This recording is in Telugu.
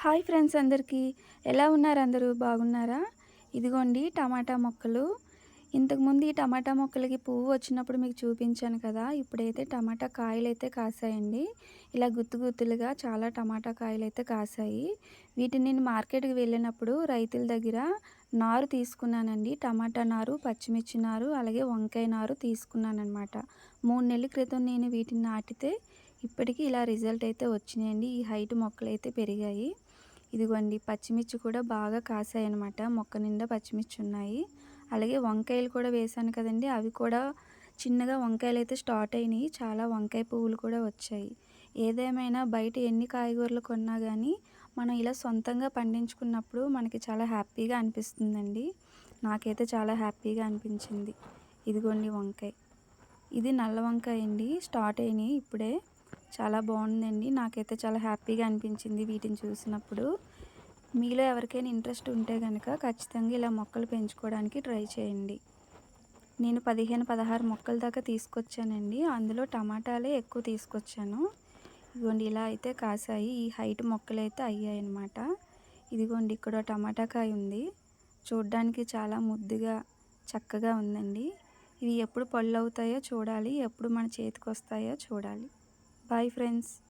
హాయ్ ఫ్రెండ్స్ అందరికీ. ఎలా ఉన్నారు అందరూ? బాగున్నారా? ఇదిగోండి టమాటా మొక్కలు. ఇంతకుముందు ఈ టమాటా మొక్కలకి పువ్వు వచ్చినప్పుడు మీకు చూపించాను కదా! ఇప్పుడైతే టమాటా కాయలైతే కాసాయండి. ఇలా గుత్తు గుత్తులుగా చాలా టమాటా కాయలైతే కాసాయి. వీటిని నేను మార్కెట్‌కి వెళ్ళినప్పుడు రైతుల దగ్గర నారు తీసుకున్నానండి. టమాటా నారు, పచ్చిమిర్చి నారు, అలాగే వంకాయ నారు తీసుకున్నాననమాట. 3 నెలల క్రితం నేను వీటిని నాటితే ఇప్పటికి ఇలా రిజల్ట్ అయితే వచ్చినాయండి. ఈ హైట్ మొక్కలైతే పెరిగాయి. ఇదిగోండి పచ్చిమిర్చి కూడా బాగా కాసాయనమాట. మొక్క నిండా పచ్చిమిర్చి ఉన్నాయి. అలాగే వంకాయలు కూడా వేశాను కదండీ! అవి కూడా చిన్నగా వంకాయలైతే స్టార్ట్ అయినాయి. చాలా వంకాయ పువ్వులు కూడా వచ్చాయి. ఏదేమైనా బయట ఎన్ని కాయగూరలు కొన్నా గానీ, మనం ఇలా సొంతంగా పండించుకున్నప్పుడు మనకి చాలా హ్యాపీగా అనిపిస్తుందండి. నాకైతే చాలా హ్యాపీగా అనిపించింది. ఇదిగోండి వంకాయ. ఇది నల్ల వంకాయ అండి. స్టార్ట్ అయినాయి ఇప్పుడే. చాలా బావుందండి. నాకైతే చాలా హ్యాపీగా అనిపించింది వీటిని చూసినప్పుడు. మీలో ఎవరికైనా ఇంట్రెస్ట్ ఉంటే గనక ఖచ్చితంగా ఇలా మొక్కలు పెంచుకోవడానికి ట్రై చేయండి. నేను 15, 16 మొక్కల దాకా తీసుకొచ్చానండి. అందులో టమాటాలే ఎక్కువ తీసుకొచ్చాను. ఇదిగోండి ఇలా అయితే కాసాయి. ఈ హైట్ మొక్కలైతే అయ్యాయన్నమాట. ఇదిగోండి ఇక్కడ టమాటా కాయ ఉంది. చూడ్డానికి చాలా ముద్దుగా, చక్కగా ఉందండి. ఇవి ఎప్పుడు పళ్ళవుతాయో చూడాలి. ఎప్పుడు మన చేతికొస్తాయో చూడాలి. Bye friends.